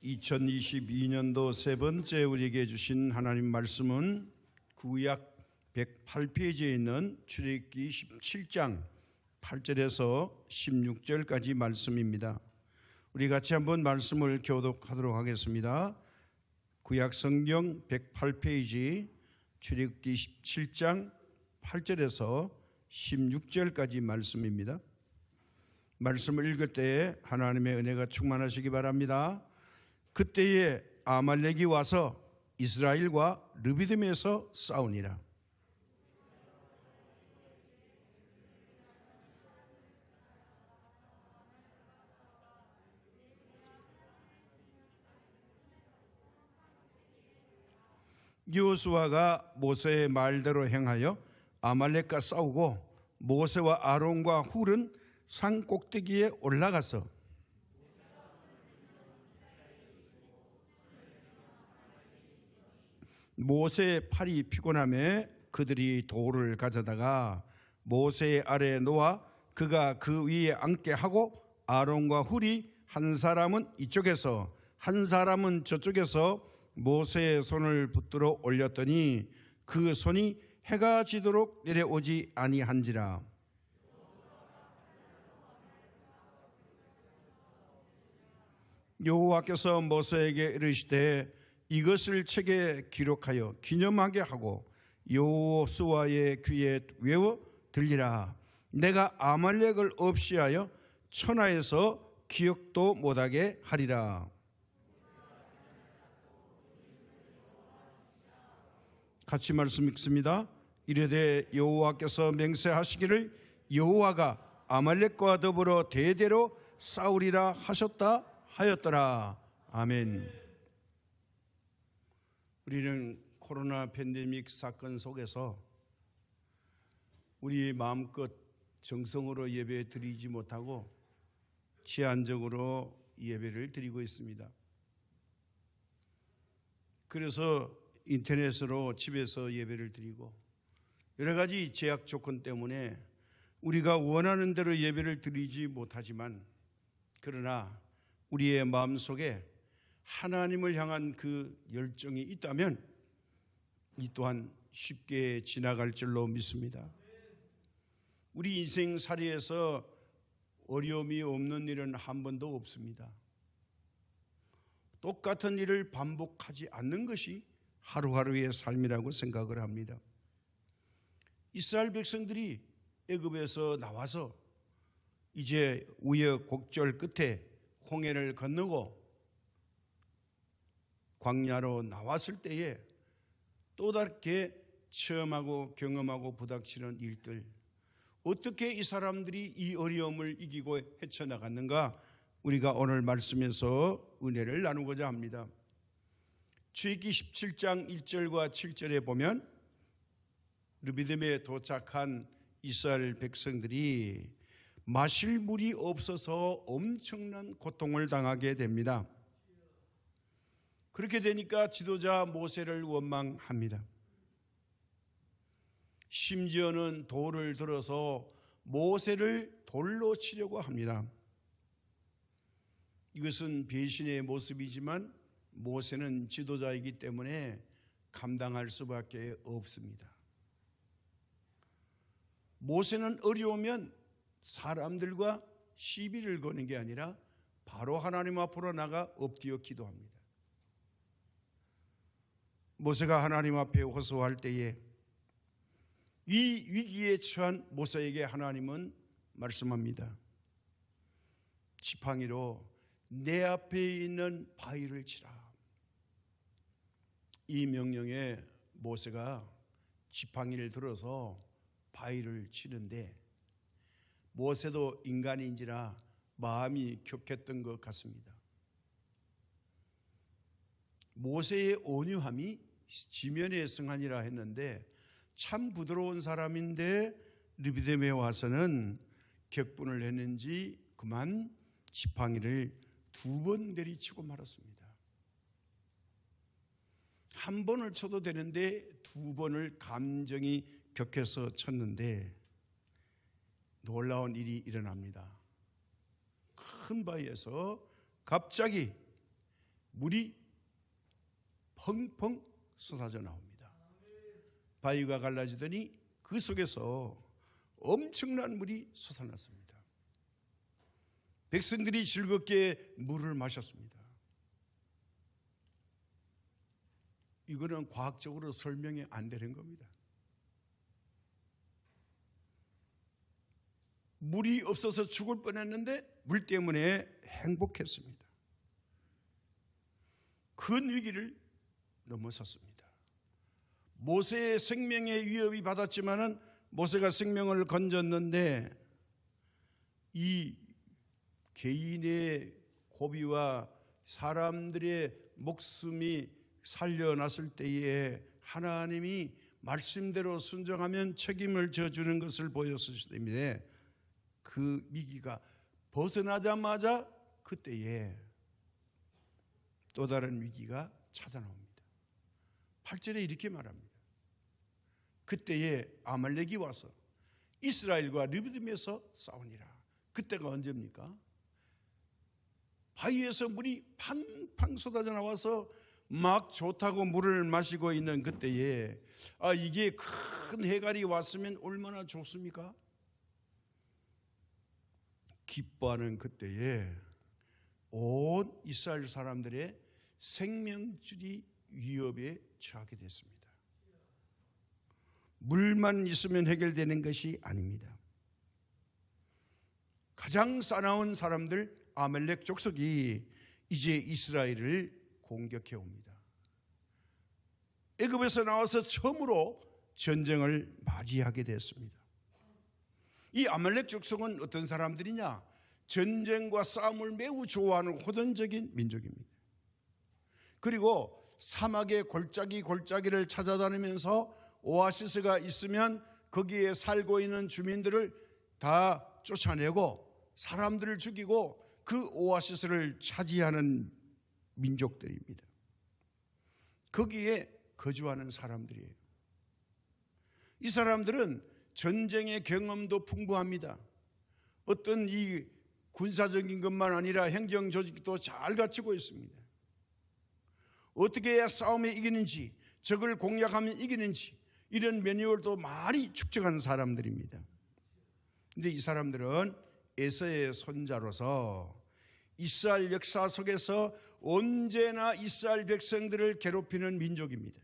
2022년도 세 번째 우리에게 주신 하나님 말씀은 구약 108페이지에 있는 출애굽기 17장 8절에서 16절까지 말씀입니다. 우리 같이 한번 말씀을 교독하도록 하겠습니다. 구약 성경 108페이지 출애굽기 17장 8절에서 16절까지 말씀입니다. 말씀을 읽을 때 하나님의 은혜가 충만하시기 바랍니다. 그때에 아말렉이 와서 이스라엘과 르비딤에서 싸우니라. 여호수아가 모세의 말대로 행하여 아말렉과 싸우고 모세와 아론과 훌은 산 꼭대기에 올라가서 모세의 팔이 피곤함에 그들이 돌을 가져다가 모세의 아래에 놓아 그가 그 위에 앉게 하고 아론과 훌이 한 사람은 이쪽에서 한 사람은 저쪽에서 모세의 손을 붙들어 올렸더니 그 손이 해가 지도록 내려오지 아니한지라. 여호와께서 모세에게 이르시되 이것을 책에 기록하여 기념하게 하고 여호수아의 귀에 외워 들리라. 내가 아말렉을 없이하여 천하에서 기억도 못하게 하리라. 같이 말씀 읽습니다. 이르되 여호와께서 맹세하시기를 여호와가 아말렉과 더불어 대대로 싸우리라 하셨다 하였더라. 아멘. 우리는 코로나 팬데믹 사건 속에서 우리 마음껏 정성으로 예배 드리지 못하고 제한적으로 예배를 드리고 있습니다. 그래서 인터넷으로 집에서 예배를 드리고 여러 가지 제약 조건 때문에 우리가 원하는 대로 예배를 드리지 못하지만 그러나 우리의 마음속에 하나님을 향한 그 열정이 있다면 이 또한 쉽게 지나갈 줄로 믿습니다. 우리 인생살이에서 어려움이 없는 일은 한 번도 없습니다. 똑같은 일을 반복하지 않는 것이 하루하루의 삶이라고 생각을 합니다. 이스라엘 백성들이 애굽에서 나와서 이제 우여곡절 끝에 홍해를 건너고 광야로 나왔을 때에 또 다르게 체험하고 경험하고 부닥치는 일들, 어떻게 이 사람들이 이 어려움을 이기고 헤쳐나갔는가 우리가 오늘 말씀에서 은혜를 나누고자 합니다. 출애굽기 17장 1절과 7절에 보면 르비딤에 도착한 이스라엘 백성들이 마실 물이 없어서 엄청난 고통을 당하게 됩니다. 그렇게 되니까 지도자 모세를 원망합니다. 심지어는 돌을 들어서 모세를 돌로 치려고 합니다. 이것은 배신의 모습이지만 모세는 지도자이기 때문에 감당할 수밖에 없습니다. 모세는 어려우면 사람들과 시비를 거는 게 아니라 바로 하나님 앞으로 나가 엎드려 기도합니다. 모세가 하나님 앞에 호소할 때에 이 위기에 처한 모세에게 하나님은 말씀합니다. 지팡이로 내 앞에 있는 바위를 치라. 이 명령에 모세가 지팡이를 들어서 바위를 치는데 모세도 인간인지라 마음이 격했던 것 같습니다. 모세의 온유함이 지면의 성한이라 했는데 참 부드러운 사람인데 르비딤에 와서는 격분을 했는지 그만 지팡이를 2번 내리치고 말았습니다. 한 번을 쳐도 되는데 2번을 감정이 격해서 쳤는데 놀라운 일이 일어납니다. 큰 바위에서 갑자기 물이 펑펑 쏟아져 나옵니다. 바위가 갈라지더니 그 속에서 엄청난 물이 솟아났습니다. 백성들이 즐겁게 물을 마셨습니다. 이거는 과학적으로 설명이 안 되는 겁니다. 물이 없어서 죽을 뻔했는데 물 때문에 행복했습니다. 큰 위기를 넘어섰습니다. 모세의 생명의 위협이 받았지만은 모세가 생명을 건졌는데 이 개인의 고비와 사람들의 목숨이 살려났을 때에 하나님이 말씀대로 순종하면 책임을 져주는 것을 보였을 때문에 그 위기가 벗어나자마자 그때에 또 다른 위기가 찾아나옵니다. 8절에 이렇게 말합니다. 그때에 아말렉이 와서 이스라엘과 르비딤에서 싸우니라. 그때가 언제입니까? 바위에서 물이 팡팡 쏟아져 나와서 막 좋다고 물을 마시고 있는 그때에 이게 큰 해갈이 왔으면 얼마나 좋습니까? 기뻐하는 그때에 온 이스라엘 사람들의 생명줄이 위협에 처하게 됐습니다. 물만 있으면 해결되는 것이 아닙니다. 가장 싸나운 사람들 아말렉 족속이 이제 이스라엘을 공격해 옵니다. 애굽에서 나와서 처음으로 전쟁을 맞이하게 됐습니다. 이 아말렉 족속은 어떤 사람들이냐? 전쟁과 싸움을 매우 좋아하는 호전적인 민족입니다. 그리고 사막의 골짜기를 찾아다니면서 오아시스가 있으면 거기에 살고 있는 주민들을 다 쫓아내고 사람들을 죽이고 그 오아시스를 차지하는 민족들입니다. 거기에 거주하는 사람들이에요. 이 사람들은 전쟁의 경험도 풍부합니다. 어떤 이 군사적인 것만 아니라 행정 조직도 잘 갖추고 있습니다. 어떻게 해야 싸움에 이기는지, 적을 공략하면 이기는지 이런 매뉴얼도 많이 축적한 사람들입니다. 그런데 이 사람들은 에서의 손자로서 이스라엘 역사 속에서 언제나 이스라엘 백성들을 괴롭히는 민족입니다.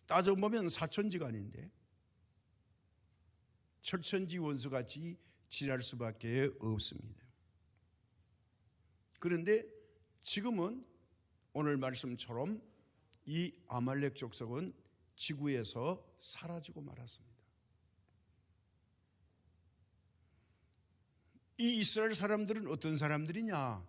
따져보면 사촌지간인데 철천지 원수같이 지날 수밖에 없습니다. 그런데 지금은 오늘 말씀처럼 이 아말렉 족속은 지구에서 사라지고 말았습니다. 이 이스라엘 사람들은 어떤 사람들이냐?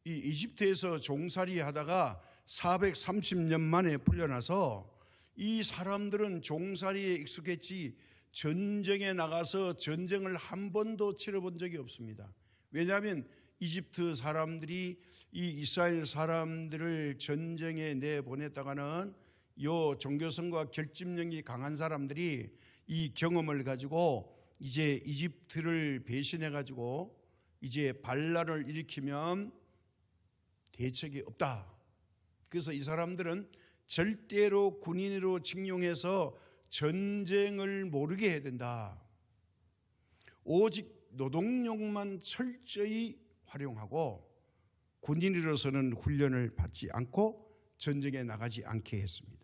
이 이집트에서 종살이 하다가 430년 만에 풀려나서 이 사람들은 종살이에 익숙했지 전쟁에 나가서 전쟁을 한 번도 치러본 적이 없습니다. 왜냐하면 이집트 사람들이 이 이스라엘 사람들을 전쟁에 내보냈다가는 요 종교성과 결집력이 강한 사람들이 이 경험을 가지고 이제 이집트를 배신해 가지고 이제 반란을 일으키면 대책이 없다. 그래서 이 사람들은 절대로 군인으로 징용해서 전쟁을 모르게 해야 된다. 오직 노동력만 철저히 활용하고 군인으로서는 훈련을 받지 않고 전쟁에 나가지 않게 했습니다.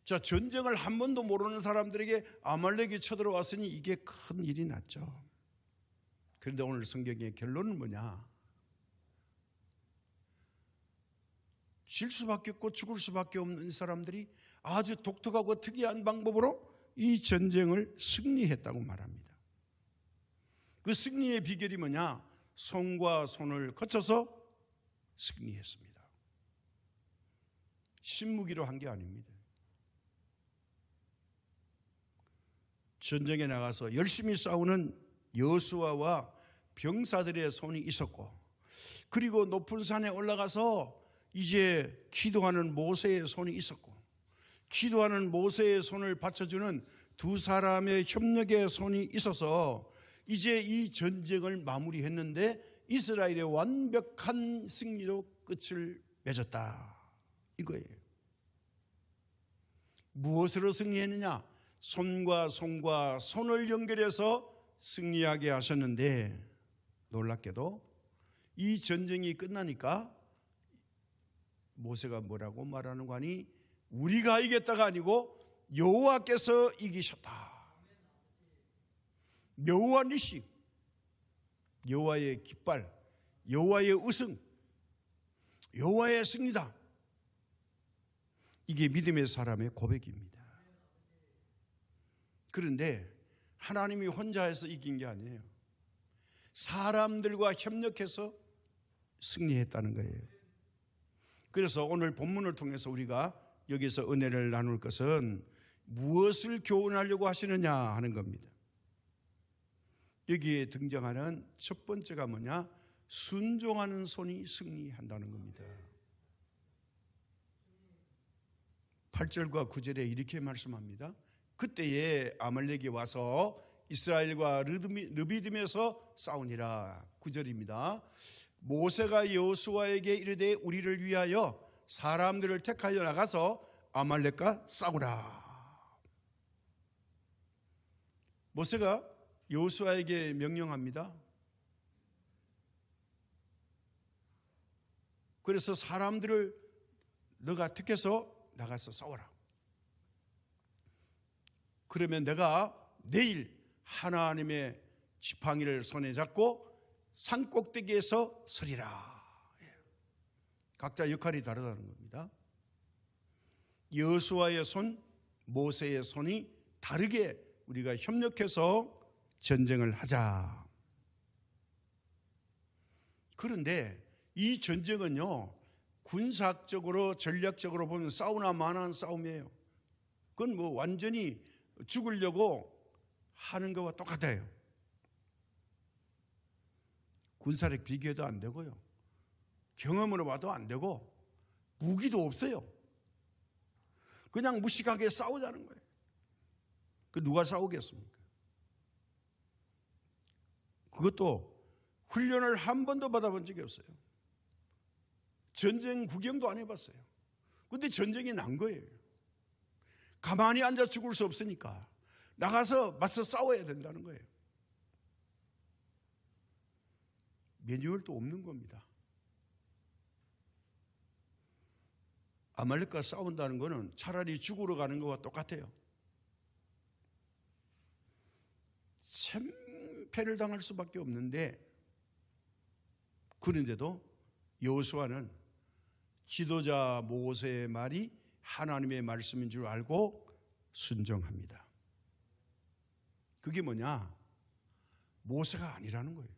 자, 전쟁을 한 번도 모르는 사람들에게 아말렉이 쳐들어왔으니 이게 큰 일이 났죠. 그런데 오늘 성경의 결론은 뭐냐? 질 수밖에 없고 죽을 수밖에 없는 이 사람들이 아주 독특하고 특이한 방법으로 이 전쟁을 승리했다고 말합니다. 그 승리의 비결이 뭐냐? 손과 손을 거쳐서 승리했습니다. 신무기로 한 게 아닙니다. 전쟁에 나가서 열심히 싸우는 여호수아와 병사들의 손이 있었고, 그리고 높은 산에 올라가서 이제 기도하는 모세의 손이 있었고, 기도하는 모세의 손을 받쳐주는 두 사람의 협력의 손이 있어서 이제 이 전쟁을 마무리했는데 이스라엘의 완벽한 승리로 끝을 맺었다 이거예요. 무엇으로 승리했느냐? 손과 손을 연결해서 승리하게 하셨는데, 놀랍게도 이 전쟁이 끝나니까 모세가 뭐라고 말하는 거 아니? 우리가 이겼다가 아니고 여호와께서 이기셨다. 여호와 니시, 여호와의 깃발, 여호와의 우승, 여호와의 승리다. 이게 믿음의 사람의 고백입니다. 그런데 하나님이 혼자 해서 이긴 게 아니에요. 사람들과 협력해서 승리했다는 거예요. 그래서 오늘 본문을 통해서 우리가 여기서 은혜를 나눌 것은 무엇을 교훈하려고 하시느냐 하는 겁니다. 여기에 등장하는 첫 번째가 뭐냐? 순종하는 손이 승리한다는 겁니다. 8절과 9절에 이렇게 말씀합니다. 그때에 아말렉이 와서 이스라엘과 르비딤에서 싸우니라. 9절입니다. 모세가 여호수아에게 이르되 우리를 위하여 사람들을 택하여 나가서 아말렉과 싸우라. 모세가 여호수아에게 명령합니다. 그래서 사람들을 너가 택해서 나가서 싸워라. 그러면 내가 내일 하나님의 지팡이를 손에 잡고 산꼭대기에서 서리라. 각자 역할이 다르다는 겁니다. 여호수아의 손, 모세의 손이 다르게 우리가 협력해서 전쟁을 하자. 그런데 이 전쟁은요, 군사적으로 전략적으로 보면 싸우나 마나한 싸움이에요. 그건 뭐 완전히 죽으려고 하는 것과 똑같아요. 군사력 비교도 안 되고요, 경험으로 봐도 안 되고, 무기도 없어요. 그냥 무식하게 싸우자는 거예요. 그 누가 싸우겠습니까? 그것도 훈련을 한 번도 받아본 적이 없어요. 전쟁 구경도 안 해봤어요. 근데 전쟁이 난 거예요. 가만히 앉아 죽을 수 없으니까 나가서 맞서 싸워야 된다는 거예요. 매뉴얼도 없는 겁니다. 아말렉과 싸운다는 거는 차라리 죽으러 가는 것과 똑같아요. 참패를 당할 수밖에 없는데, 그런데도 여호수아는 지도자 모세의 말이 하나님의 말씀인 줄 알고 순종합니다. 그게 뭐냐? 모세가 아니라는 거예요.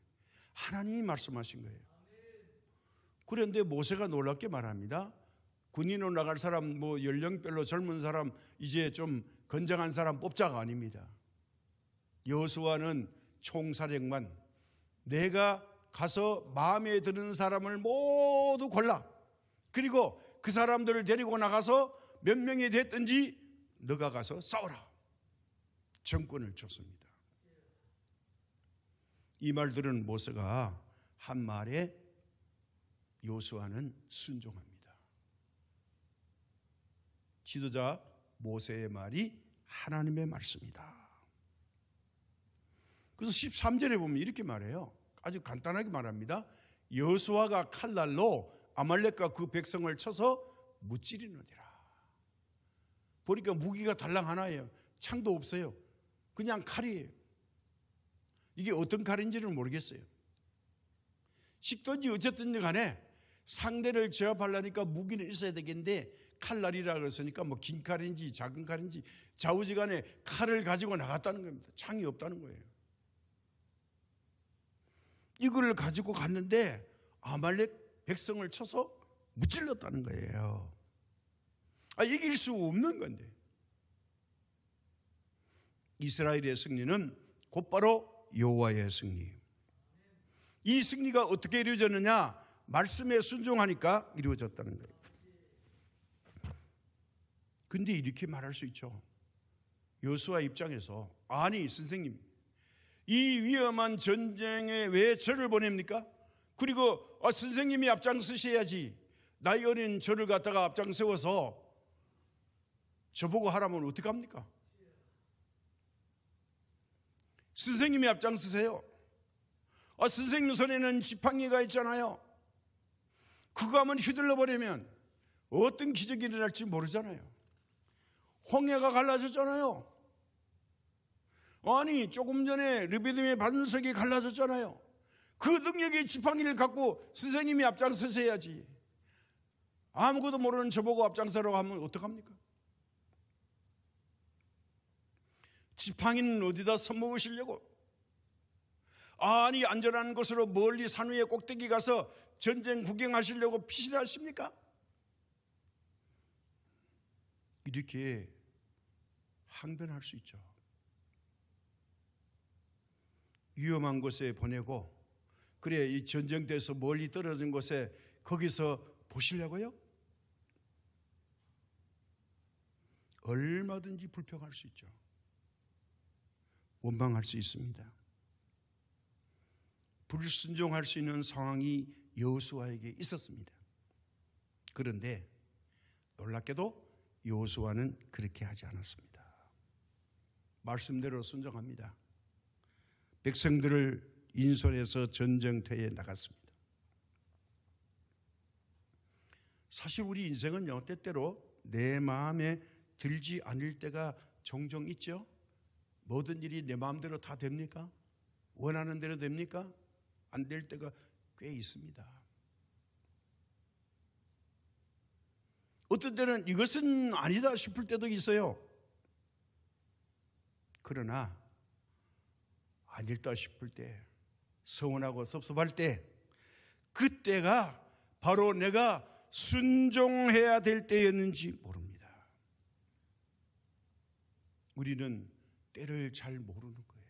하나님이 말씀하신 거예요. 그런데 모세가 놀랍게 말합니다. 군인으로 나갈 사람, 뭐 연령별로 젊은 사람, 이제 좀 건장한 사람 뽑자가 아닙니다. 여호수아는 총사령관, 내가 가서 마음에 드는 사람을 모두 골라, 그리고 그 사람들을 데리고 나가서 몇 명이 됐든지 너가 가서 싸워라. 정권을 줬습니다. 이 말 들은 모세가 한 말에 여호수아는 순종합니다. 지도자 모세의 말이 하나님의 말씀이다. 그래서 13절에 보면 이렇게 말해요. 아주 간단하게 말합니다. 여호수아가 칼날로 아말렉과 그 백성을 쳐서 무찌르느니라. 보니까 무기가 달랑 하나예요. 창도 없어요. 그냥 칼이에요. 이게 어떤 칼인지는 모르겠어요. 식든지 어쨌든지 간에 상대를 제압하려니까 무기는 있어야 되겠는데, 칼날이라 그랬으니까 뭐 긴 칼인지 작은 칼인지 좌우지간에 칼을 가지고 나갔다는 겁니다. 창이 없다는 거예요. 이걸 가지고 갔는데 아말렉 백성을 쳐서 무찔렀다는 거예요. 이길 수 없는 건데. 이스라엘의 승리는 곧바로 여호와의 승리. 이 승리가 어떻게 이루어졌느냐? 말씀에 순종하니까 이루어졌다는 거예요. 근데 이렇게 말할 수 있죠. 여호수아 입장에서, 아니 선생님, 이 위험한 전쟁에 왜 저를 보냅니까? 그리고 선생님이 앞장서셔야지, 나이 어린 저를 갖다가 앞장세워서 저보고 하라면 어떡합니까? 선생님이 앞장서세요. 선생님 손에는 지팡이가 있잖아요. 그거 한번 휘둘러 버리면 어떤 기적이 일어날지 모르잖아요. 홍해가 갈라졌잖아요. 아니, 조금 전에 르비딤의 반석이 갈라졌잖아요. 그 능력의 지팡이를 갖고 선생님이 앞장서셔야지, 아무것도 모르는 저보고 앞장서라고 하면 어떡합니까? 지팡이는 어디다 써먹으시려고? 아니, 안전한 곳으로 멀리 산 위에 꼭대기 가서 전쟁 구경하시려고 피실 하십니까? 이렇게 항변할 수 있죠. 위험한 곳에 보내고, 그래, 이 전쟁터에서 멀리 떨어진 곳에 거기서 보시려고요? 얼마든지 불평할 수 있죠. 원망할 수 있습니다. 불순종할 수 있는 상황이 여호수아에게 있었습니다. 그런데 놀랍게도 여호수아는 그렇게 하지 않았습니다. 말씀대로 순종합니다. 백성들을 인솔해서 전쟁터에 나갔습니다. 사실 우리 인생은요, 때때로 내 마음에 들지 않을 때가 종종 있죠. 모든 일이 내 마음대로 다 됩니까? 원하는 대로 됩니까? 안 될 때가 꽤 있습니다. 어떤 때는 이것은 아니다 싶을 때도 있어요. 그러나 아닐다 싶을 때, 서운하고 섭섭할 때, 그때가 바로 내가 순종해야 될 때였는지 모릅니다. 우리는 때를 잘 모르는 거예요.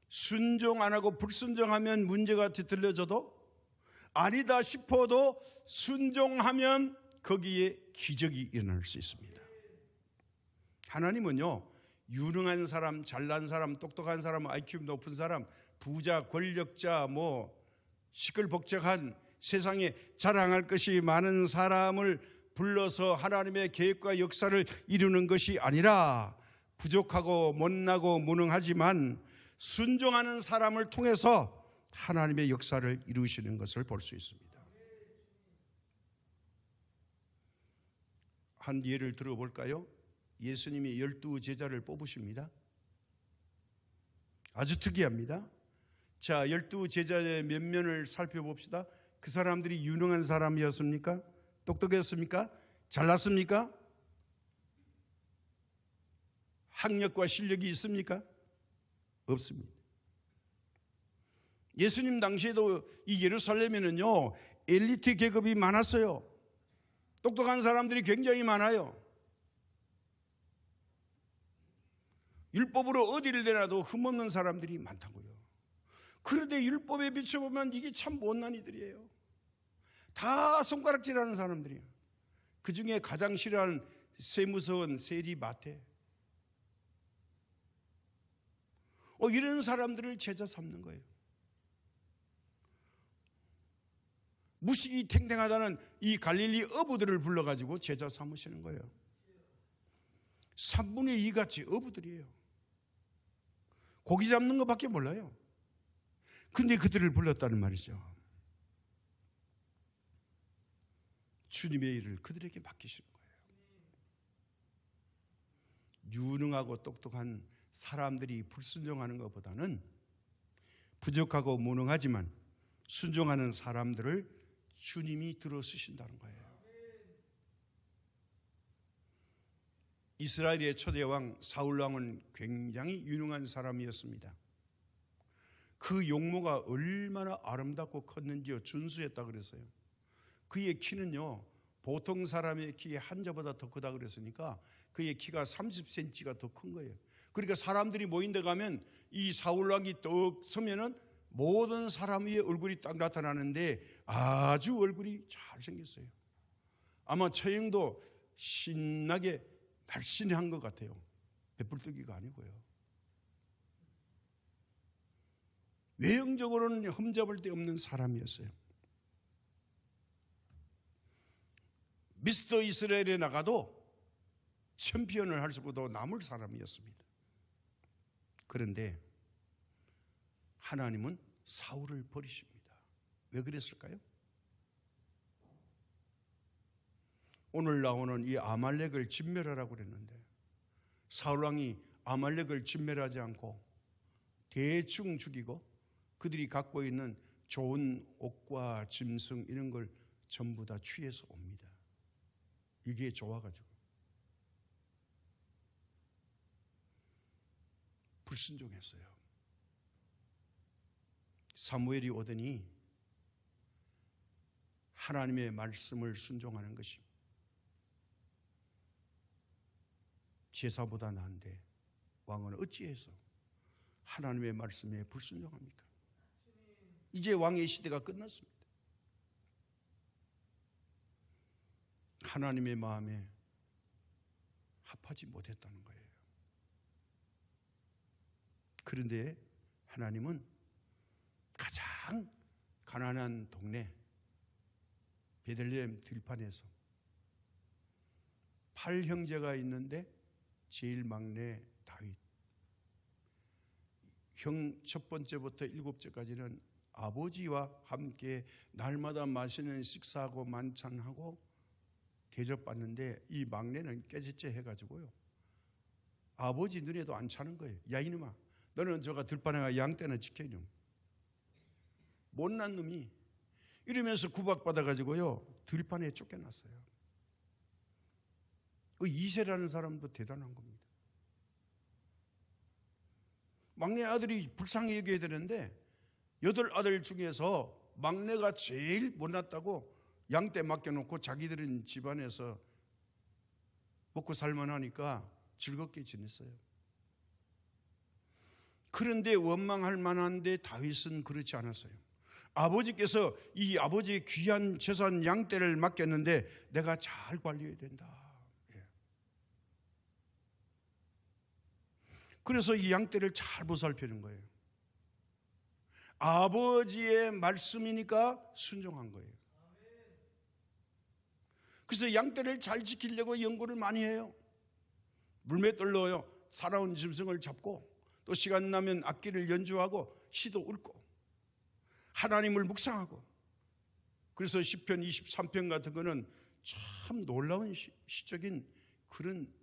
순종 안 하고 불순종하면 문제가 뒤틀려져도, 아니다 싶어도 순종하면 거기에 기적이 일어날 수 있습니다. 하나님은요, 유능한 사람, 잘난 사람, 똑똑한 사람, IQ 높은 사람, 부자, 권력자, 시끌벅적한 세상에 자랑할 것이 많은 사람을 불러서 하나님의 계획과 역사를 이루는 것이 아니라, 부족하고 못나고 무능하지만 순종하는 사람을 통해서 하나님의 역사를 이루시는 것을 볼 수 있습니다. 한 예를 들어볼까요? 예수님이 12 제자를 뽑으십니다. 아주 특이합니다. 자, 12 제자의 면면을 살펴봅시다. 그 사람들이 유능한 사람이었습니까? 똑똑했습니까? 잘났습니까? 학력과 실력이 있습니까? 없습니다. 예수님 당시에도 이 예루살렘에는요, 엘리트 계급이 많았어요. 똑똑한 사람들이 굉장히 많아요. 율법으로 어디를 내놔도 흠없는 사람들이 많다고요. 그런데 율법에 비춰보면 이게 참 못난 이들이에요. 다 손가락질하는 사람들이에요. 그 중에 가장 싫어하는 세무서원, 세리, 마태, 이런 사람들을 제자 삼는 거예요. 무식이 탱탱하다는 이 갈릴리 어부들을 불러가지고 제자 삼으시는 거예요. 3분의 2같이 어부들이에요. 고기 잡는 것밖에 몰라요. 근데 그들을 불렀다는 말이죠. 주님의 일을 그들에게 맡기시는 거예요. 유능하고 똑똑한 사람들이 불순종하는 것보다는 부족하고 무능하지만 순종하는 사람들을 주님이 들어 쓰신다는 거예요. 이스라엘의 초대왕 사울왕은 굉장히 유능한 사람이었습니다. 그 용모가 얼마나 아름답고 컸는지요, 준수했다 그랬어요. 그의 키는요, 보통 사람의 키의 한자보다 더 크다 그랬으니까 그의 키가 30cm가 더 큰 거예요. 그러니까 사람들이 모인 데 가면 이 사울왕이 떡 서면은 모든 사람의 얼굴이 딱 나타나는데 아주 얼굴이 잘생겼어요. 아마 처형도 신나게 날씬한 것 같아요. 배불뚝이가 아니고요. 외형적으로는 흠잡을 데 없는 사람이었어요. 미스터 이스라엘에 나가도 챔피언을 할 수도 남을 사람이었습니다. 그런데 하나님은 사울을 버리십니다. 왜 그랬을까요? 오늘 나오는 이 아말렉을 진멸하라고 그랬는데 사울 왕이 아말렉을 진멸하지 않고 대충 죽이고 그들이 갖고 있는 좋은 옷과 짐승 이런 걸 전부 다 취해서 옵니다. 이게 좋아가지고 불순종했어요. 사무엘이 오더니 하나님의 말씀을 순종하는 것이 제사보다 나은데 왕은 어찌해서 하나님의 말씀에 불순종합니까? 이제 왕의 시대가 끝났습니다. 하나님의 마음에 합하지 못했다는 거예요. 그런데 하나님은 가장 가난한 동네 베들레헴 들판에서 8형제가 있는데 제일 막내 다윗, 형 첫 번째부터 7째까지는 아버지와 함께 날마다 맛있는 식사하고 만찬하고 대접받는데 이 막내는 깨짓째 해가지고요 아버지 눈에도 안 차는 거예요. 야 이놈아, 너는 저가 들판에 가 양떼나 지켜 이놈. 못난 놈이 이러면서 구박받아가지고요 들판에 쫓겨났어요. 그 이세라는 사람도 대단한 겁니다. 막내 아들이 불쌍히 여겨야 되는데 8아들 중에서 막내가 제일 못났다고 양떼 맡겨놓고 자기들은 집안에서 먹고 살만하니까 즐겁게 지냈어요. 그런데 원망할 만한데 다윗은 그렇지 않았어요. 아버지께서 이 아버지의 귀한 재산 양떼를 맡겼는데 내가 잘 관리해야 된다. 그래서 이 양떼를 잘 보살피는 거예요. 아버지의 말씀이니까 순종한 거예요. 그래서 양떼를 잘 지키려고 연구를 많이 해요. 물맷돌로 살아온 짐승을 잡고 또 시간 나면 악기를 연주하고 시도 읊고 하나님을 묵상하고. 그래서 시편 23편 같은 거는 참 놀라운 시적인 그런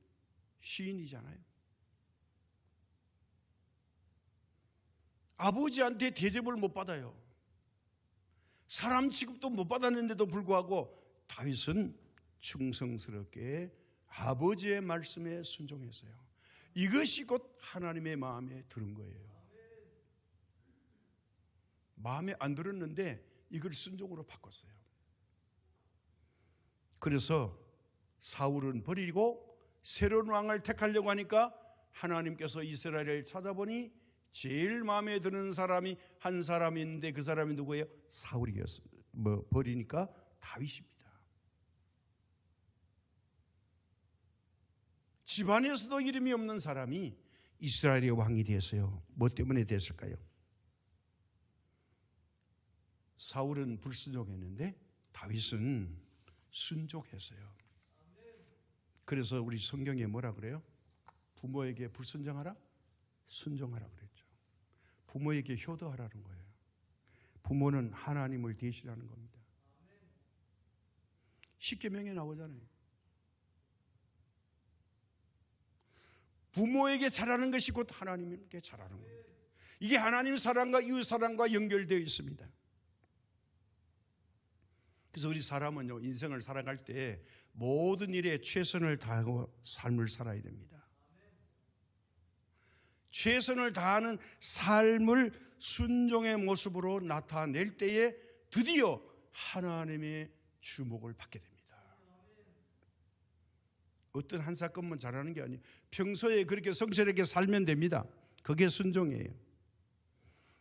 시인이잖아요. 아버지한테 대접을 못 받아요. 사람 취급도 못 받았는데도 불구하고 다윗은 충성스럽게 아버지의 말씀에 순종했어요. 이것이 곧 하나님의 마음에 들은 거예요. 마음에 안 들었는데 이걸 순종으로 바꿨어요. 그래서 사울은 버리고 새로운 왕을 택하려고 하니까 하나님께서 이스라엘을 찾아보니 제일 마음에 드는 사람이 한 사람인데 그 사람이 누구예요? 사울이었어요. 버리니까 다윗입니다. 집안에서도 이름이 없는 사람이 이스라엘의 왕이 되었어요. 뭐 때문에 됐을까요? 사울은 불순종했는데 다윗은 순종했어요. 그래서 우리 성경에 뭐라 그래요? 부모에게 불순종하라? 순종하라 그랬죠. 부모에게 효도하라는 거예요. 부모는 하나님을 대신하는 겁니다. 십계명에 나오잖아요. 부모에게 잘하는 것이 곧 하나님께 잘하는 겁니다. 이게 하나님 사랑과 이웃 사랑과 연결되어 있습니다. 그래서 우리 사람은요, 인생을 살아갈 때 모든 일에 최선을 다하고 삶을 살아야 됩니다. 최선을 다하는 삶을 순종의 모습으로 나타낼 때에 드디어 하나님의 주목을 받게 됩니다. 어떤 한 사건만 잘하는 게 아니에요. 평소에 그렇게 성실하게 살면 됩니다. 그게 순종이에요.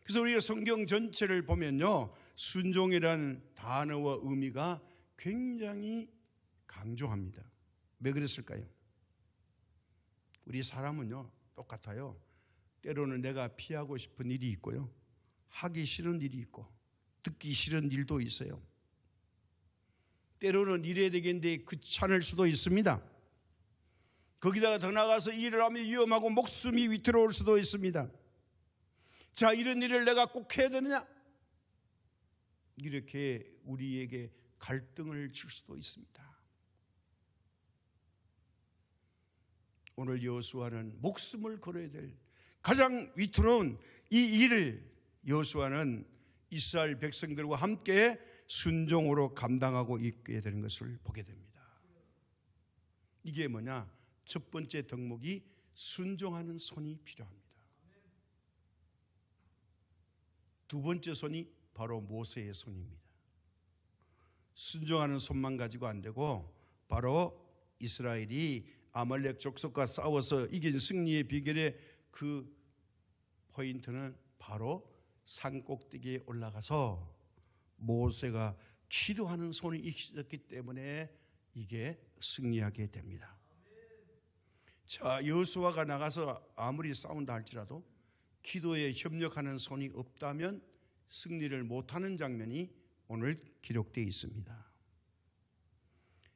그래서 우리가 성경 전체를 보면요, 순종이라는 단어와 의미가 굉장히 강조합니다. 왜 그랬을까요? 우리 사람은요 똑같아요. 때로는 내가 피하고 싶은 일이 있고요, 하기 싫은 일이 있고 듣기 싫은 일도 있어요. 때로는 이래야 되겠는데 귀찮을 수도 있습니다. 거기다가 더 나가서 일을 하면 위험하고 목숨이 위태로울 수도 있습니다. 자, 이런 일을 내가 꼭 해야 되느냐? 이렇게 우리에게 갈등을 줄 수도 있습니다. 오늘 여호수아는 목숨을 걸어야 될 가장 위태로운 이 일을 여호수아는 이스라엘 백성들과 함께 순종으로 감당하고 있게 되는 것을 보게 됩니다. 이게 뭐냐? 첫 번째 덕목이 순종하는 손이 필요합니다. 두 번째 손이 바로 모세의 손입니다. 순종하는 손만 가지고 안 되고 바로 이스라엘이 아말렉 족속과 싸워서 이긴 승리의 비결의 그 포인트는 바로 산 꼭대기에 올라가서 모세가 기도하는 손이 있었기 때문에 이게 승리하게 됩니다. 자, 여호수아가 나가서 아무리 싸운다 할지라도 기도에 협력하는 손이 없다면 승리를 못하는 장면이 오늘 기록되어 있습니다.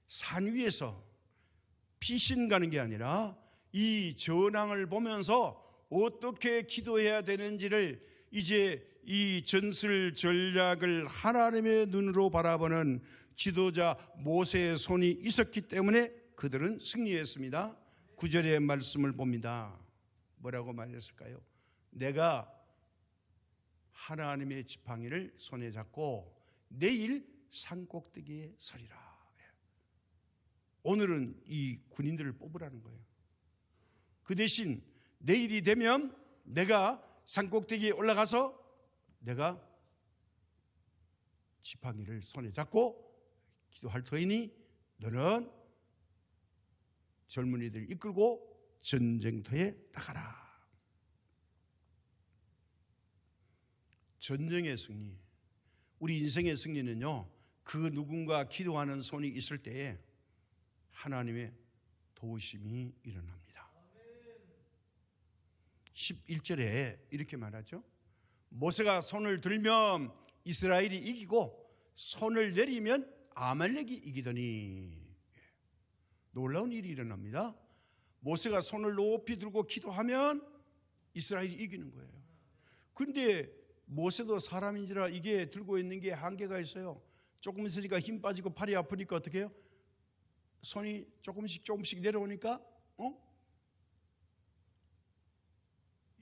산 위에서 피신 가는 게 아니라 이 전황을 보면서 어떻게 기도해야 되는지를 이제 이 전술 전략을 하나님의 눈으로 바라보는 지도자 모세의 손이 있었기 때문에 그들은 승리했습니다. 9절의 말씀을 봅니다. 뭐라고 말했을까요? 내가 하나님의 지팡이를 손에 잡고 내일 산꼭대기에 서리라. 오늘은 이 군인들을 뽑으라는 거예요. 그 대신 내일이 되면 내가 산꼭대기에 올라가서 내가 지팡이를 손에 잡고 기도할 터이니 너는 젊은이들 이끌고 전쟁터에 나가라. 전쟁의 승리, 우리 인생의 승리는요, 그 누군가 기도하는 손이 있을 때에 하나님의 도우심이 일어납니다. 11절에 이렇게 말하죠. 모세가 손을 들면 이스라엘이 이기고 손을 내리면 아말렉이 이기더니. 놀라운 일이 일어납니다. 모세가 손을 높이 들고 기도하면 이스라엘이 이기는 거예요. 그런데 모세도 사람인지라 이게 들고 있는 게 한계가 있어요. 조금 있으니까 힘 빠지고 팔이 아프니까 어떻게 해요? 손이 조금씩 내려오니까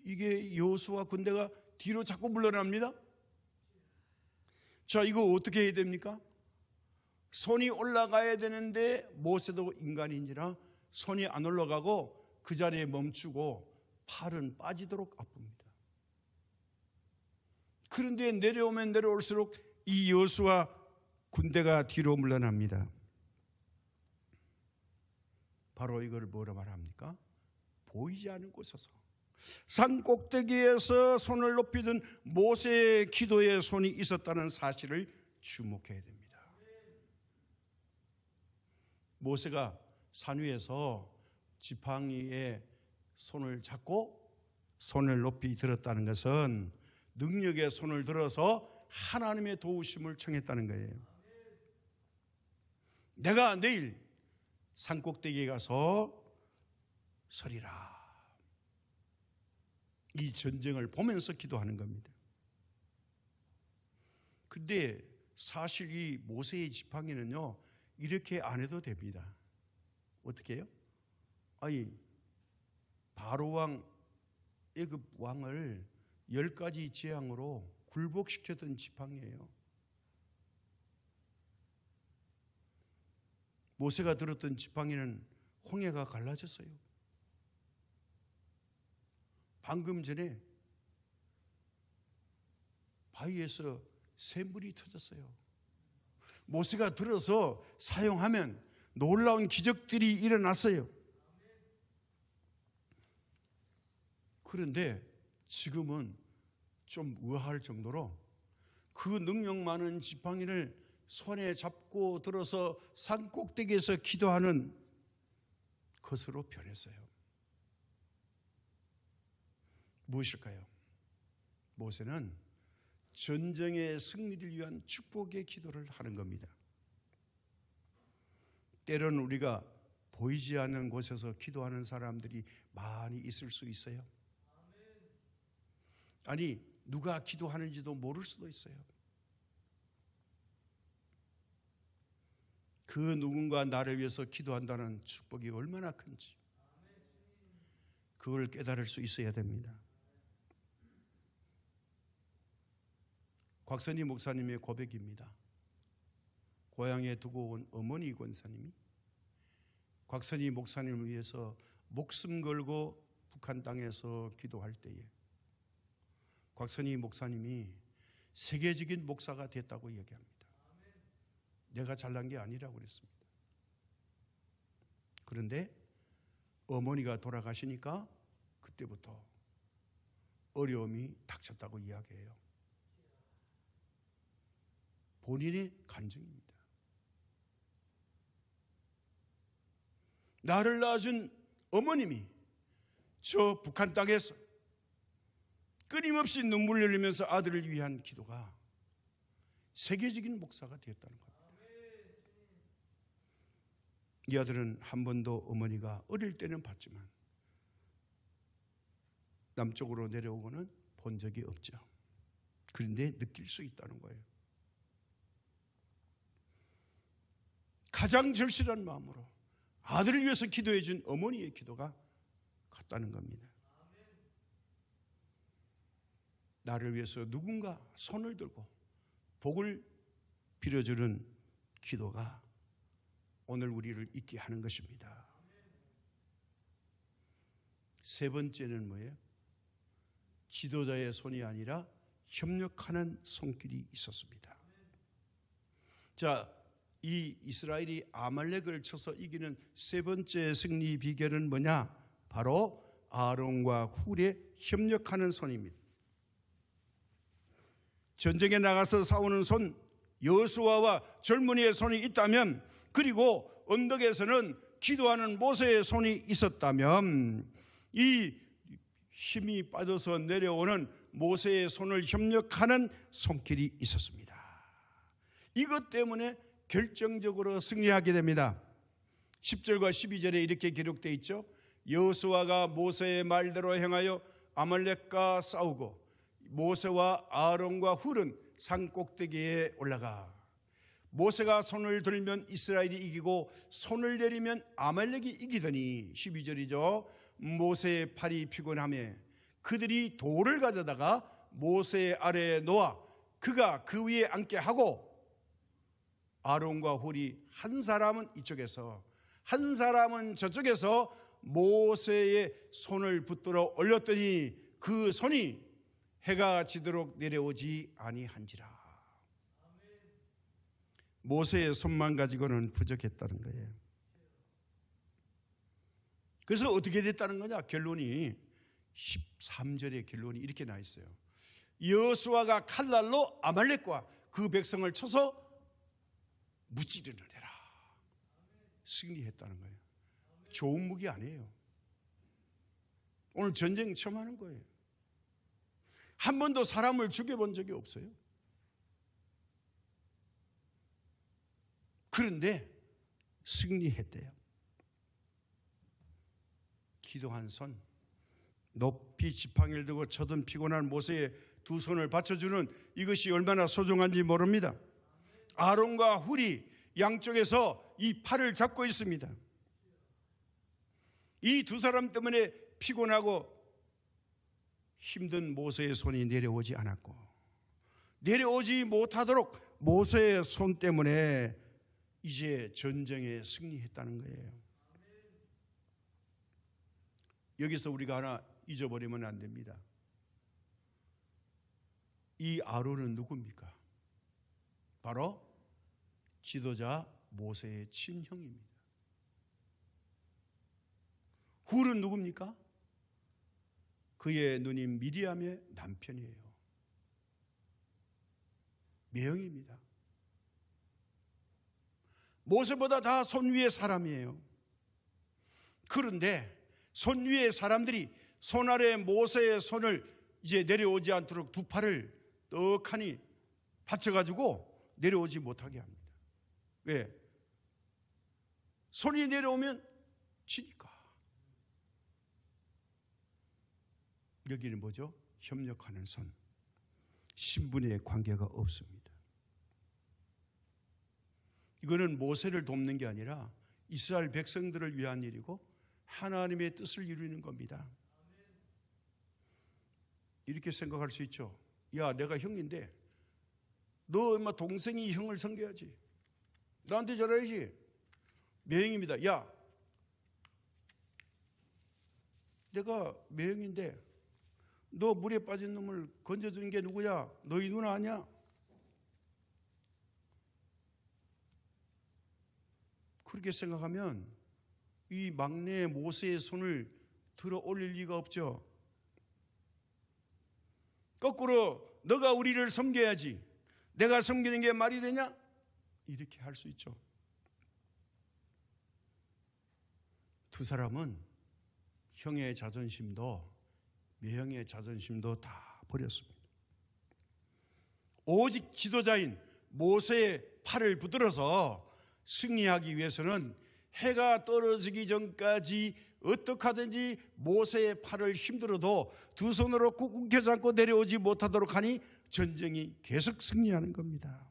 이게 여호수아 군대가 뒤로 자꾸 물러납니다. 자, 이거 어떻게 해야 됩니까? 손이 올라가야 되는데 모세도 인간인지라 손이 안 올라가고 그 자리에 멈추고 팔은 빠지도록 아픕니다. 그런데 내려오면 내려올수록 이 여호수아 군대가 뒤로 물러납니다. 바로 이걸 뭐라 말합니까? 보이지 않는 곳에서 산 꼭대기에서 손을 높이 든 모세의 기도의 손이 있었다는 사실을 주목해야 됩니다. 모세가 산 위에서 지팡이에 손을 잡고 손을 높이 들었다는 것은 능력의 손을 들어서 하나님의 도우심을 청했다는 거예요. 내가 내일 산꼭대기에 가서 서리라. 이 전쟁을 보면서 기도하는 겁니다. 근데 사실 이 모세의 지팡이는요, 이렇게 안 해도 됩니다. 어떻게 해요? 아니, 바로왕 애굽 왕을 10가지 재앙으로 굴복시켰던 지팡이에요. 모세가 들었던 지팡이는 홍해가 갈라졌어요. 방금 전에 바위에서 샘물이 터졌어요. 모세가 들어서 사용하면 놀라운 기적들이 일어났어요. 그런데 지금은 좀 의아할 정도로 그 능력 많은 지팡이를 손에 잡고 들어서 산 꼭대기에서 기도하는 것으로 변했어요. 무엇일까요? 모세는 전쟁의 승리를 위한 축복의 기도를 하는 겁니다. 때로는 우리가 보이지 않는 곳에서 기도하는 사람들이 많이 있을 수 있어요. 아니, 누가 기도하는지도 모를 수도 있어요. 그 누군가 나를 위해서 기도한다는 축복이 얼마나 큰지 그걸 깨달을 수 있어야 됩니다. 곽선희 목사님의 고백입니다. 고향에 두고 온 어머니 권사님이 곽선희 목사님을 위해서 목숨 걸고 북한 땅에서 기도할 때에 곽선희 목사님이 세계적인 목사가 됐다고 얘기합니다. 내가 잘난 게 아니라고 그랬습니다. 그런데 어머니가 돌아가시니까 그때부터 어려움이 닥쳤다고 이야기해요. 본인의 간증입니다. 나를 낳아준 어머님이 저 북한 땅에서 끊임없이 눈물 흘리면서 아들을 위한 기도가 세계적인 목사가 되었다는 겁니다. 이 아들은 한 번도 어머니가 어릴 때는 봤지만 남쪽으로 내려오고는 본 적이 없죠. 그런데 느낄 수 있다는 거예요. 가장 절실한 마음으로 아들을 위해서 기도해 준 어머니의 기도가 같다는 겁니다. 나를 위해서 누군가 손을 들고 복을 빌어주는 기도가 오늘 우리를 있게 하는 것입니다. 세 번째는 뭐예요? 지도자의 손이 아니라 협력하는 손길이 있었습니다. 자, 이 이스라엘이 아말렉을 쳐서 이기는 세 번째 승리 비결은 뭐냐? 바로 아론과 훌의 협력하는 손입니다. 전쟁에 나가서 싸우는 손, 여호수아와 젊은이의 손이 있다면, 그리고 언덕에서는 기도하는 모세의 손이 있었다면, 이 힘이 빠져서 내려오는 모세의 손을 협력하는 손길이 있었습니다. 이것 때문에 결정적으로 승리하게 됩니다. 10절과 12절에 이렇게 기록되어 있죠. 여호수아가 모세의 말대로 행하여 아말렉과 싸우고 모세와 아론과 훌은 산 꼭대기에 올라가 모세가 손을 들면 이스라엘이 이기고 손을 내리면 아말렉이 이기더니 12절이죠. 모세의 팔이 피곤하며 그들이 돌을 가져다가 모세 아래에 놓아 그가 그 위에 앉게 하고 아론과 훌이 한 사람은 이쪽에서 한 사람은 저쪽에서 모세의 손을 붙들어 올렸더니 그 손이 해가 지도록 내려오지 아니한지라. 모세의 손만 가지고는 부족했다는 거예요. 그래서 어떻게 됐다는 거냐? 결론이 13절의 결론이 이렇게 나 있어요. 여호수아가 칼날로 아말렉과 그 백성을 쳐서 무찌르느라 승리했다는 거예요. 좋은 무기 아니에요. 오늘 전쟁 처음 하는 거예요. 한 번도 사람을 죽여본 적이 없어요. 그런데 승리했대요. 기도한 손, 높이 지팡이를 들고 쳐든 피곤한 모세의 두 손을 받쳐주는 이것이 얼마나 소중한지 모릅니다. 아론과 훌이 양쪽에서 이 팔을 잡고 있습니다. 이 두 사람 때문에 피곤하고 힘든 모세의 손이 내려오지 않았고, 내려오지 못하도록 모세의 손 때문에 이제 전쟁에 승리했다는 거예요. 여기서 우리가 하나 잊어버리면 안 됩니다. 이 아론은 누굽니까? 바로 지도자 모세의 친형입니다. 훌은 누굽니까? 그의 누님 미리암의 남편이에요. 매형입니다. 모세보다 다 손 위의 사람이에요. 그런데 손 위의 사람들이 손 아래 모세의 손을 이제 내려오지 않도록 두 팔을 떡하니 받쳐가지고 내려오지 못하게 합니다. 왜? 손이 내려오면 지니까. 여기는 뭐죠? 협력하는 손. 신분의 관계가 없습니다. 이거는 모세를 돕는 게 아니라 이스라엘 백성들을 위한 일이고 하나님의 뜻을 이루는 겁니다. 이렇게 생각할 수 있죠. 야, 내가 형인데 너 엄마 동생이 형을 섬겨야지. 나한테 잘해야지. 매형입니다. 야, 내가 매형인데 너 물에 빠진 놈을 건져준 게 누구야? 너희 누나 아니야? 그렇게 생각하면 이 막내 모세의 손을 들어 올릴 리가 없죠. 거꾸로 너가 우리를 섬겨야지. 내가 섬기는 게 말이 되냐? 이렇게 할 수 있죠. 두 사람은 형의 자존심도 매형의 자존심도 다 버렸습니다. 오직 지도자인 모세의 팔을 붙들어서 승리하기 위해서는 해가 떨어지기 전까지 어떻게 하든지 모세의 팔을 힘들어도 두 손으로 꾹 움켜잡고 내려오지 못하도록 하니 전쟁이 계속 승리하는 겁니다.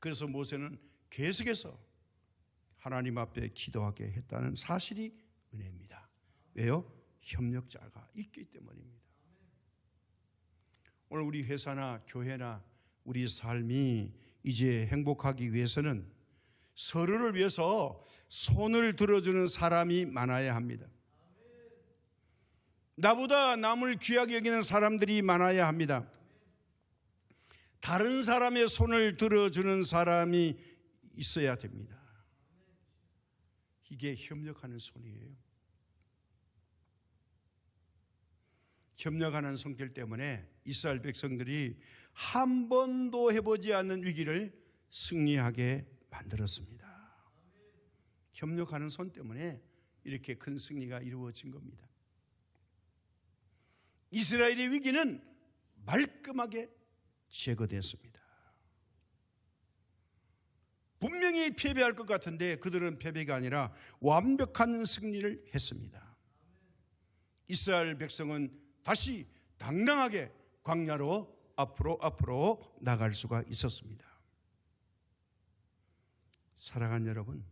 그래서 모세는 계속해서 하나님 앞에 기도하게 했다는 사실이 은혜입니다. 왜요? 협력자가 있기 때문입니다. 오늘 우리 회사나 교회나 우리 삶이 이제 행복하기 위해서는 서로를 위해서 손을 들어주는 사람이 많아야 합니다. 나보다 남을 귀하게 여기는 사람들이 많아야 합니다. 다른 사람의 손을 들어주는 사람이 있어야 됩니다. 이게 협력하는 손이에요. 협력하는 손길 때문에 이스라엘 백성들이 한 번도 해보지 않는 위기를 승리하게 만들었습니다. 협력하는 손 때문에 이렇게 큰 승리가 이루어진 겁니다. 이스라엘의 위기는 말끔하게 제거됐습니다. 분명히 패배할 것 같은데 그들은 패배가 아니라 완벽한 승리를 했습니다. 이스라엘 백성은 다시 당당하게 광야로 앞으로 나갈 수가 있었습니다. 사랑하는 여러분,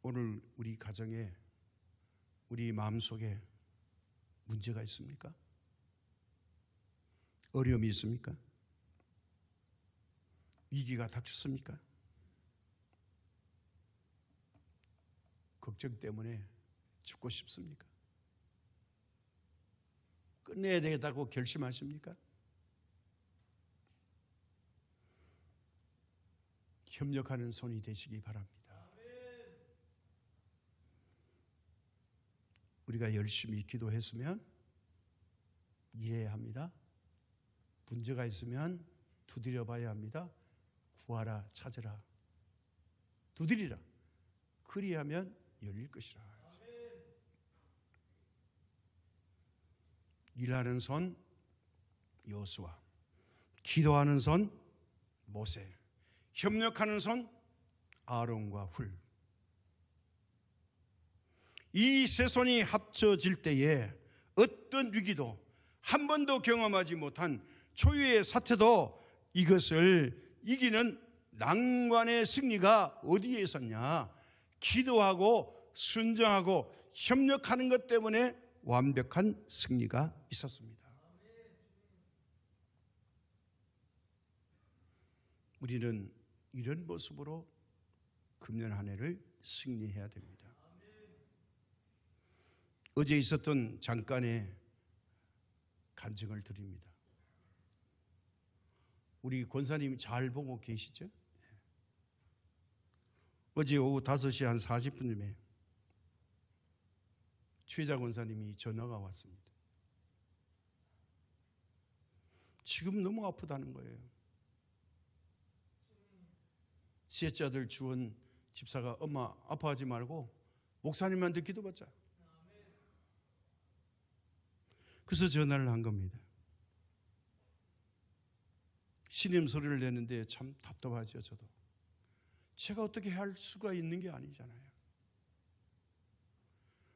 오늘 우리 가정에, 우리 마음속에 문제가 있습니까? 어려움이 있습니까? 위기가 닥쳤습니까? 걱정 때문에 죽고 싶습니까? 끝내야 되겠다고 결심하십니까? 협력하는 손이 되시기 바랍니다. 우리가 열심히 기도했으면 일해야 합니다. 문제가 있으면 두드려 봐야 합니다. 구하라, 찾으라, 두드리라. 그리하면 열릴 것이라. 일하는 손 여호수아, 기도하는 손 모세, 협력하는 손 아론과 훌. 이 세 손이 합쳐질 때에 어떤 위기도 한 번도 경험하지 못한 초유의 사태도 이것을 이기는 난관의 승리가 어디에 있었냐? 기도하고 순종하고 협력하는 것 때문에 완벽한 승리가 있었습니다. 우리는 이런 모습으로 금년 한 해를 승리해야 됩니다. 어제 있었던 잠깐의 간증을 드립니다. 우리 권사님 잘 보고 계시죠? 어제 오후 5시 한 40분쯤에 최자 권사님이 전화가 왔습니다. 지금 너무 아프다는 거예요. 셋째 아들 주원 집사가 엄마 아파하지 말고 목사님한테 기도받자. 그래서 전화를 한 겁니다. 신음소리를 내는데 참 답답하죠. 저도 제가 어떻게 할 수가 있는 게 아니잖아요.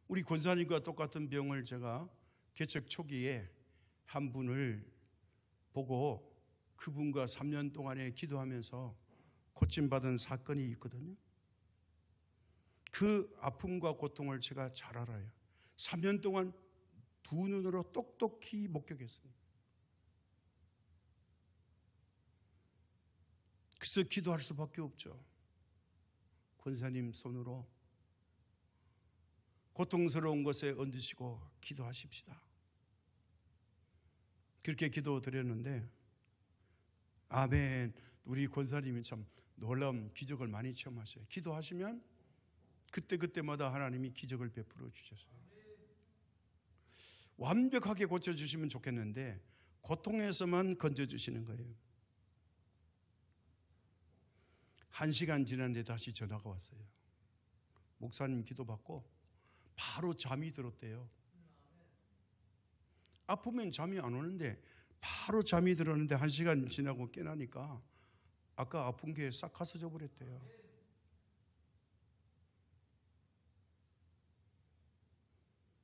우리 권사님과 똑같은 병을 제가 개척 초기에 한 분을 보고 그분과 3년 동안에 기도하면서 고침받은 사건이 있거든요. 그 아픔과 고통을 제가 잘 알아요. 3년 동안 두 눈으로 똑똑히 목격했습니다. 그래서 기도할 수밖에 없죠. 권사님 손으로 고통스러운 것에 얹으시고 기도하십시다. 그렇게 기도드렸는데 아멘. 우리 권사님이 참 놀라운 기적을 많이 체험하셔요. 기도하시면 그때마다 하나님이 기적을 베풀어 주셨어요. 완벽하게 고쳐주시면 좋겠는데 고통에서만 건져주시는 거예요. 1시간 지났는데 다시 전화가 왔어요. 목사님 기도받고 바로 잠이 들었대요. 아프면 잠이 안 오는데 바로 잠이 들었는데 1시간 지나고 깨나니까 아까 아픈 게 싹 가서져 버렸대요.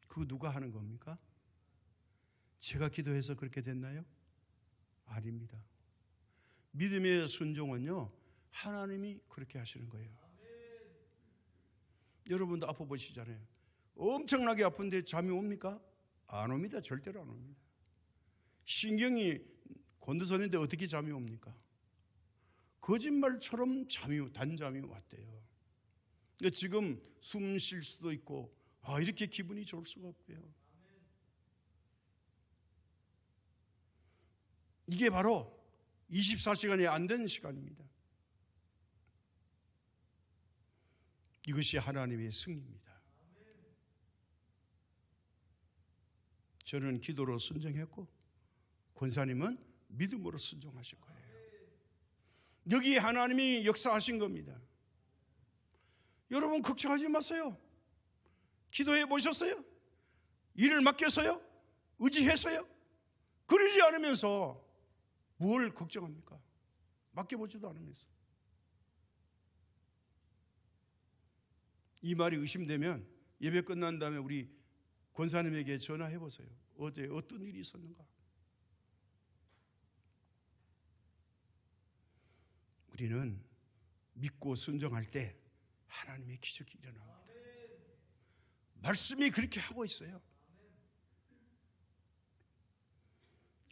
그거 누가 하는 겁니까? 제가 기도해서 그렇게 됐나요? 아닙니다. 믿음의 순종은요, 하나님이 그렇게 하시는 거예요. 여러분도 아파 보시잖아요. 엄청나게 아픈데 잠이 옵니까? 안 옵니다. 절대로 안 옵니다. 신경이 곤두서는데 어떻게 잠이 옵니까? 거짓말처럼 단잠이 왔대요. 그러니까 지금 숨 쉴 수도 있고 이렇게 기분이 좋을 수가 없대요. 이게 바로 24시간이 안 되는 시간입니다. 이것이 하나님의 승리입니다. 저는 기도로 순종했고 권사님은 믿음으로 순종하실 거예요. 여기 하나님이 역사하신 겁니다. 여러분 걱정하지 마세요. 기도해 보셨어요? 일을 맡겨서요? 의지해서요? 그러지 않으면서 뭘 걱정합니까? 맡겨보지도 않으면서. 이 말이 의심되면 예배 끝난 다음에 우리 권사님에게 전화해 보세요. 어제 어떤 일이 있었는가? 우리는 믿고 순종할 때 하나님의 기적이 일어납니다. 말씀이 그렇게 하고 있어요.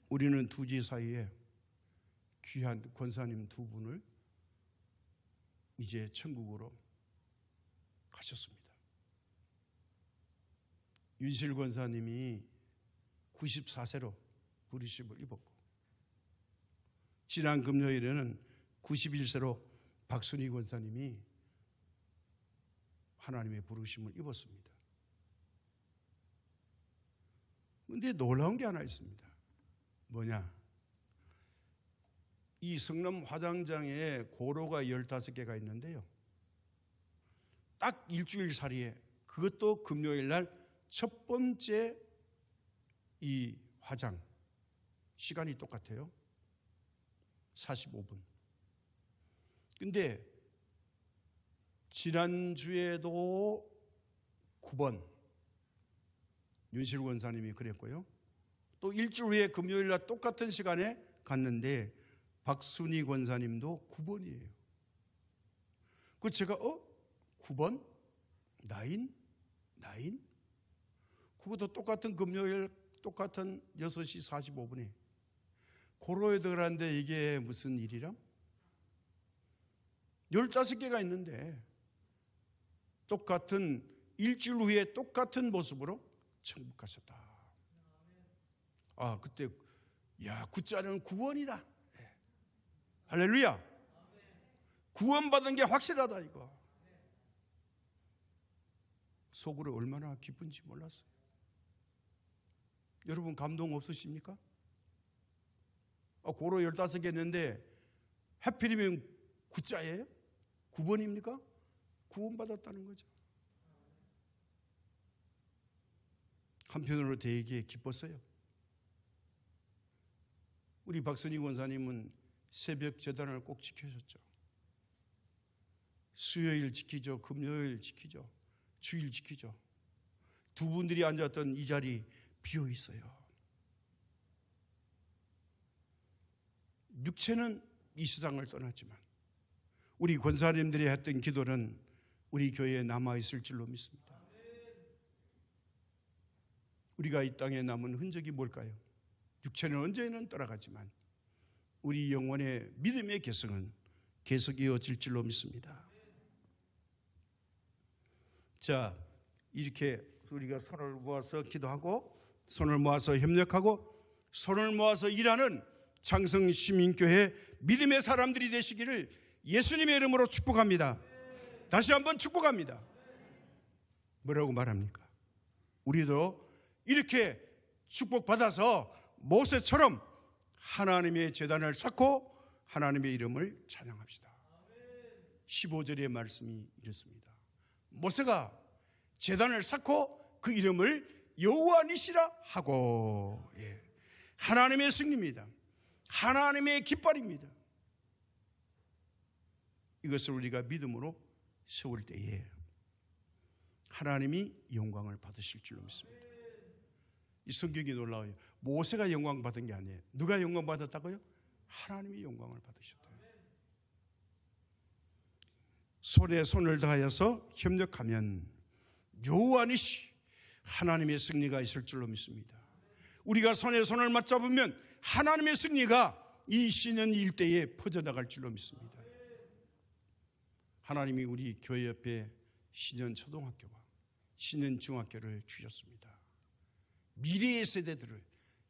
우리는 두지 사이에 귀한 권사님 두 분을 이제 천국으로 가셨습니다. 윤실 권사님이 94세로 부르심을 입었고 지난 금요일에는 91세로 박순희 권사님이 하나님의 부르심을 입었습니다. 그런데 놀라운 게 하나 있습니다. 뭐냐? 이 성남 화장장에 고로가 15개가 있는데요. 딱 일주일 사이에 그것도 금요일 날 첫 번째 이 화장 시간이 똑같아요. 45분. 근데 지난주에도 9번 윤실 권사님이 그랬고요. 또 일주일 후에 금요일 날 똑같은 시간에 갔는데 박순희 권사님도 9번이에요. 그 제가 9번? 나인? 그것도 똑같은 금요일 똑같은 6시 45분에 고로에 들어갔는데 이게 무슨 일이람? 15개가 있는데 똑같은 일주일 후에 똑같은 모습으로 천국 가셨다. 그때 구자는 구원이다. 할렐루야. 구원받은 게 확실하다 이거. 속으로 얼마나 기쁜지 몰랐어요. 여러분 감동 없으십니까? 고로 15개 했는데 하필이면 구자예요? 9번입니까? 구원받았다는 거죠. 한편으로 되게 기뻤어요. 우리 박선희 권사님은 새벽 제단을 꼭 지켜줬죠. 수요일 지키죠. 금요일 지키죠. 주일 지키죠. 두 분들이 앉았던 이 자리 비어 있어요. 육체는 이 세상을 떠났지만 우리 권사님들이 했던 기도는 우리 교회에 남아있을 줄로 믿습니다. 우리가 이 땅에 남은 흔적이 뭘까요? 육체는 언제는 떠나가지만 우리 영혼의 믿음의 개성은 계속 이어질 줄로 믿습니다. 자, 이렇게 우리가 손을 모아서 기도하고 손을 모아서 협력하고 손을 모아서 일하는 창성시민교회 믿음의 사람들이 되시기를 예수님의 이름으로 축복합니다. 다시 한번 축복합니다. 뭐라고 말합니까? 우리도 이렇게 축복받아서 모세처럼 하나님의 제단을 쌓고 하나님의 이름을 찬양합시다. 15절의 말씀이 이렇습니다. 모세가 제단을 쌓고 그 이름을 여호와 니시라 하고, 하나님의 승리입니다. 하나님의 깃발입니다. 이것을 우리가 믿음으로 세울 때에 하나님이 영광을 받으실 줄로 믿습니다. 이 성경이 놀라워요. 모세가 영광 받은 게 아니에요. 누가 영광 받았다고요? 하나님이 영광을 받으셨대요. 손에 손을 다하여서 협력하면 여호와 니시 하나님의 승리가 있을 줄로 믿습니다. 우리가 손에 손을 맞잡으면 하나님의 승리가 이 신년 일대에 퍼져나갈 줄로 믿습니다. 하나님이 우리 교회 옆에 신년 초등학교와 신년 중학교를 주셨습니다. 미래의 세대들을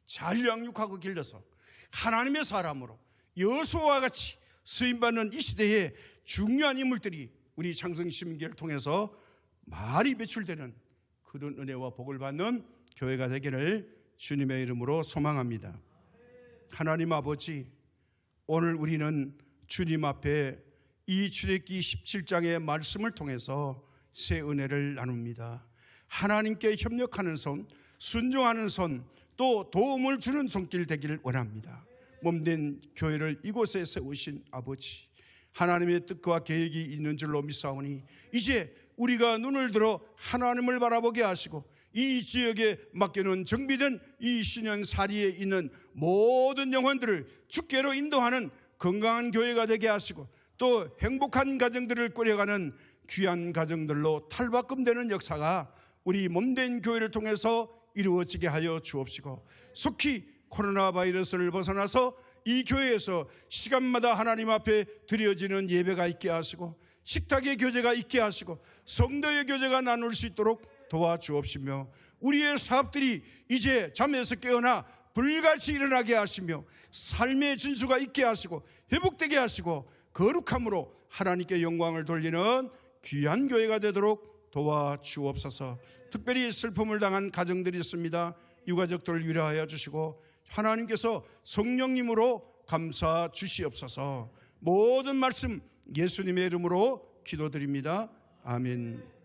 잘 양육하고 길러서 하나님의 사람으로 여호수아와 같이 쓰임받는 이 시대에 중요한 인물들이 우리 창성시민교회를 통해서 많이 배출되는 그런 은혜와 복을 받는 교회가 되기를 주님의 이름으로 소망합니다. 하나님 아버지, 오늘 우리는 주님 앞에 이 출애굽기 17장의 말씀을 통해서 새 은혜를 나눕니다. 하나님께 협력하는 손, 순종하는 손, 또 도움을 주는 손길 되기를 원합니다. 몸된 교회를 이곳에 세우신 아버지, 하나님의 뜻과 계획이 있는 줄로 믿사오니 이제 우리가 눈을 들어 하나님을 바라보게 하시고 이 지역에 맡겨놓은 정비된 이 신년사리에 있는 모든 영혼들을 주께로 인도하는 건강한 교회가 되게 하시고 또 행복한 가정들을 꾸려가는 귀한 가정들로 탈바꿈되는 역사가 우리 몸된 교회를 통해서 이루어지게 하여 주옵시고 속히 코로나 바이러스를 벗어나서 이 교회에서 시간마다 하나님 앞에 드려지는 예배가 있게 하시고 식탁의 교제가 있게 하시고 성도의 교제가 나눌 수 있도록 도와주옵시며 우리의 사업들이 이제 잠에서 깨어나 불같이 일어나게 하시며 삶의 진수가 있게 하시고 회복되게 하시고 거룩함으로 하나님께 영광을 돌리는 귀한 교회가 되도록 도와주옵소서. 특별히 슬픔을 당한 가정들이 있습니다. 유가족들을 위로하여 주시고 하나님께서 성령님으로 감사 주시옵소서. 모든 말씀 예수님의 이름으로 기도드립니다. 아멘.